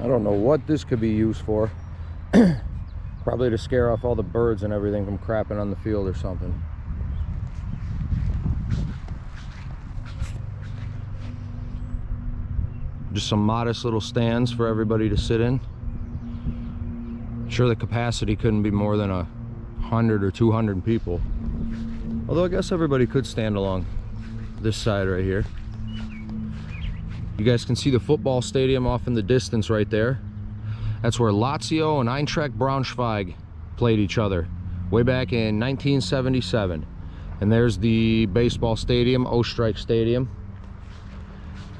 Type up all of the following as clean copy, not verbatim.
I don't know what this could be used for. Probably to scare off all the birds and everything from crapping on the field or something. Just some modest little stands for everybody to sit in. Sure, the capacity couldn't be more than 100 or 200 people. Although I guess everybody could stand along this side right here. You guys can see the football stadium off in the distance right there. That's where Lazio and Eintracht Braunschweig played each other way back in 1977. And there's the baseball stadium, Scicluna Stadium.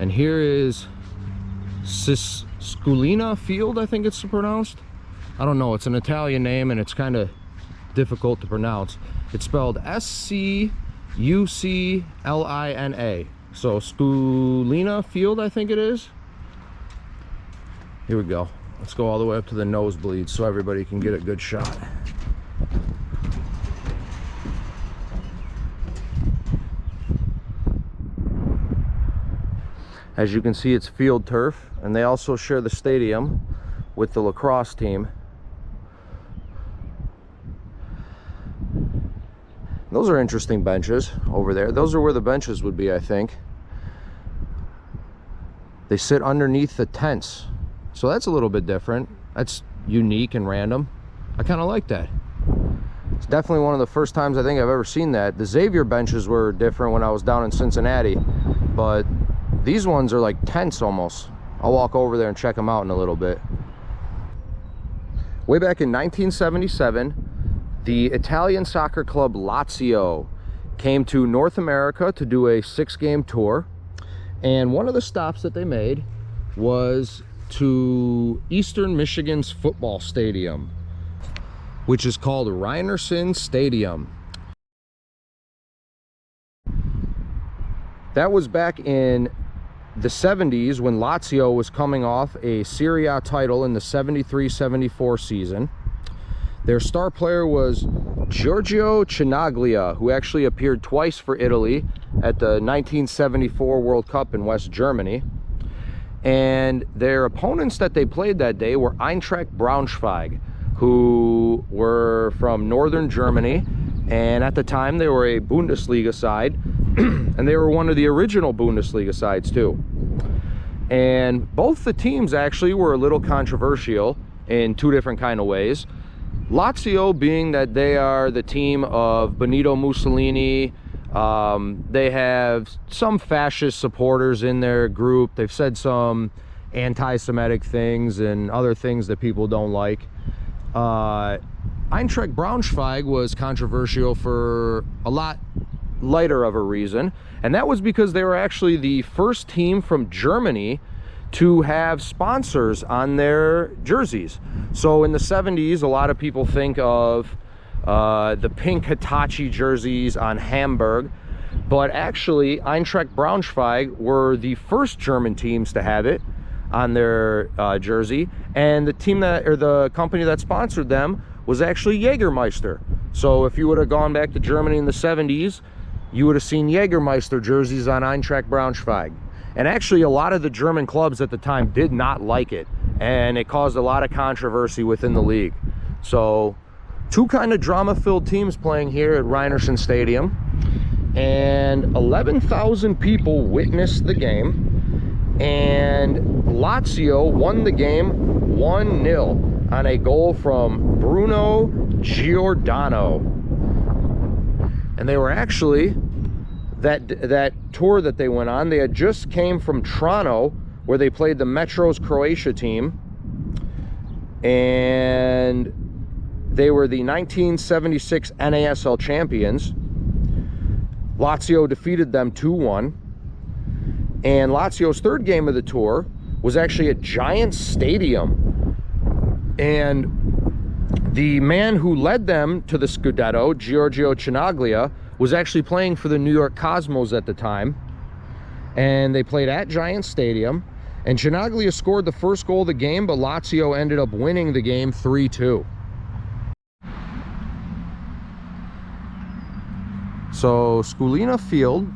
And here is Scicluna Field, I think it's pronounced. I don't know, it's an Italian name and it's kind of difficult to pronounce. It's spelled S-C-U-C-L-I-N-A. So Scicluna Field, I think it is. Here we go. Let's go all the way up to the nosebleeds so everybody can get a good shot. As you can see, it's field turf, and they also share the stadium with the lacrosse team. Those are interesting benches over there. Those are where the benches would be, I think. They sit underneath the tents. So that's a little bit different. That's unique and random. I kind of like that. It's definitely one of the first times I think I've ever seen that. The Xavier benches were different when I was down in Cincinnati, but these ones are like tents almost. I'll walk over there and check them out in a little bit. Way back in 1977, the Italian soccer club Lazio came to North America to do a 6-game tour. And one of the stops that they made was to Eastern Michigan's football stadium, which is called Reinerson Stadium. That was back in the 70s when Lazio was coming off a Serie A title in the 73-74 season. Their star player was Giorgio Chinaglia, who actually appeared twice for Italy at the 1974 World Cup in West Germany. And their opponents that they played that day were Eintracht Braunschweig, who were from northern Germany. And at the time, they were a Bundesliga side. And they were one of the original Bundesliga sides, too. And both the teams actually were a little controversial in two different kind of ways. Lazio being that they are the team of Benito Mussolini. They have some fascist supporters in their group. They've said some anti-Semitic things and other things that people don't like. Eintracht Braunschweig was controversial for a lot lighter of a reason, and that was because they were actually the first team from Germany to have sponsors on their jerseys. So in the 70s, a lot of people think of the pink Hitachi jerseys on Hamburg, but actually Eintracht Braunschweig were the first German teams to have it on their jersey, and the team that, or the company that sponsored them, was actually Jägermeister. So if you would have gone back to Germany in the 70s, you would have seen Jägermeister jerseys on Eintracht Braunschweig. And actually a lot of the German clubs at the time did not like it, and it caused a lot of controversy within the league. So two kind of drama-filled teams playing here at Reinerson Stadium, and 11,000 people witnessed the game, and Lazio won the game 1-0 on a goal from Bruno Giordano. And they were actually, that tour that they went on, they had just came from Toronto, where they played the Metro's Croatia team, and they were the 1976 NASL champions. Lazio defeated them 2-1, and Lazio's third game of the tour was actually at Giants Stadium, and the man who led them to the Scudetto, Giorgio Chinaglia, was actually playing for the New York Cosmos at the time. and they played at Giant Stadium. And Chinaglia scored the first goal of the game, but Lazio ended up winning the game 3-2. So Scicluna Field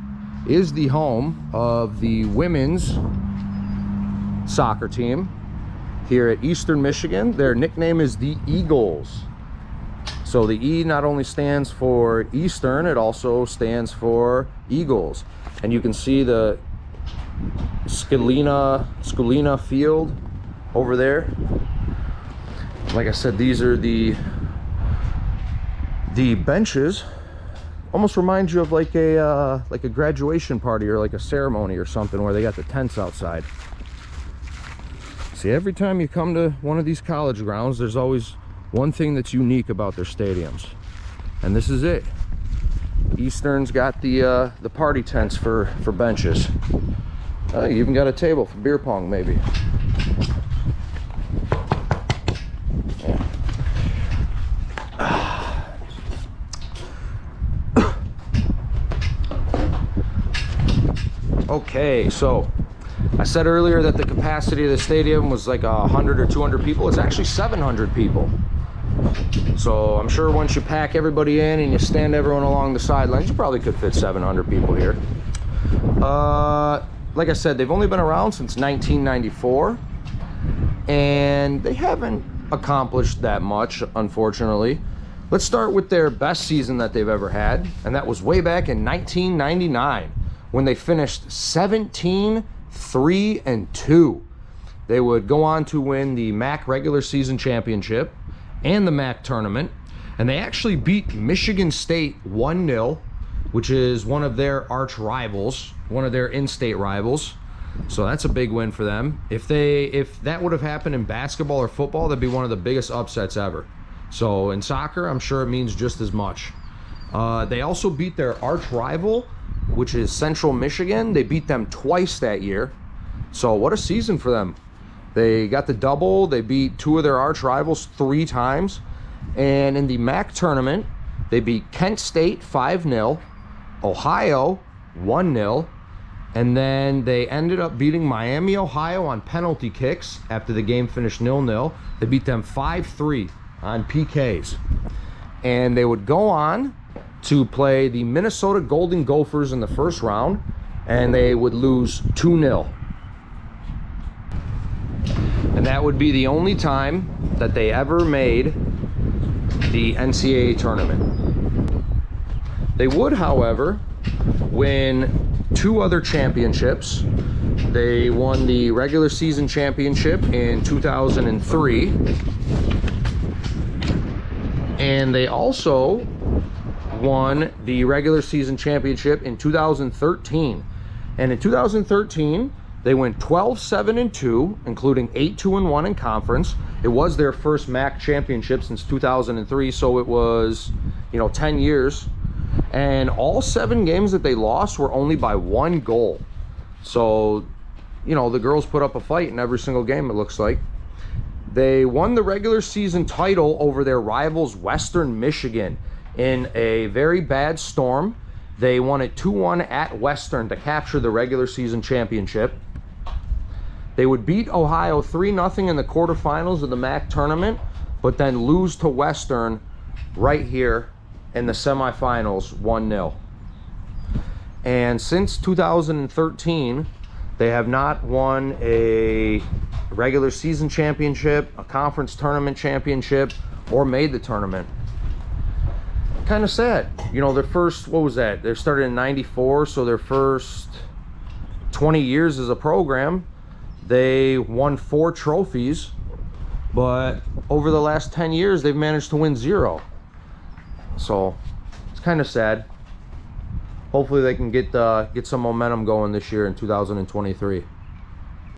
is the home of the women's soccer team here at Eastern Michigan. Their nickname is the Eagles. So the E not only stands for Eastern, it also stands for Eagles. And you can see the Scicluna Field over there. Like I said, these are the benches. Almost reminds you of like a graduation party or like a ceremony or something, where they got the tents outside. See, every time you come to one of these college grounds, there's always one thing that's unique about their stadiums, and this is it. Eastern's got the party tents for benches. You even got a table for beer pong, maybe. Yeah. Okay, so I said earlier that the capacity of the stadium was like 100 or 200 people. It's actually 700 people. So I'm sure once you pack everybody in and you stand everyone along the sidelines, you probably could fit 700 people here. Like I said, they've only been around since 1994, and they haven't accomplished that much, unfortunately. Let's start with their best season that they've ever had, and that was way back in 1999, when they finished 17-3-2. They would go on to win the MAC regular season championship and the MAC tournament, and they actually beat Michigan State 1-0, which is one of their arch rivals, one of their in-state rivals. So that's a big win for them. If that would have happened in basketball or football, that'd be one of the biggest upsets ever. So in soccer, I'm sure it means just as much. They also beat their arch rival, which is Central Michigan. They beat them twice that year. So what a season for them. They got the double. They beat two of their arch rivals 3 times. And in the MAC tournament, they beat Kent State 5-0, Ohio 1-0, and then they ended up beating Miami, Ohio on penalty kicks after the game finished 0-0. They beat them 5-3 on PKs. And they would go on to play the Minnesota Golden Gophers in the first round, and they would lose 2-0. And that would be the only time that they ever made the NCAA tournament. They would, however, win 2 other championships. They won the regular season championship in 2003, and they also won the regular season championship in 2013. And in 2013, they went 12-7-2, including 8-2-1 in conference. It was their first MAC championship since 2003, so it was, 10 years. And all 7 games that they lost were only by 1 goal. So, the girls put up a fight in every single game, it looks like. They won the regular season title over their rivals, Western Michigan, in a very bad storm. They won it 2-1 at Western to capture the regular season championship. They would beat Ohio 3-0 in the quarterfinals of the MAC tournament, but then lose to Western right here in the semifinals 1-0. And since 2013, they have not won a regular season championship, a conference tournament championship, or made the tournament. Kind of sad. Their first, what was that? They started in 94, so their first 20 years as a program, they won 4 trophies, but over the last 10 years, they've managed to win 0. So it's kind of sad. Hopefully they can get some momentum going this year in 2023.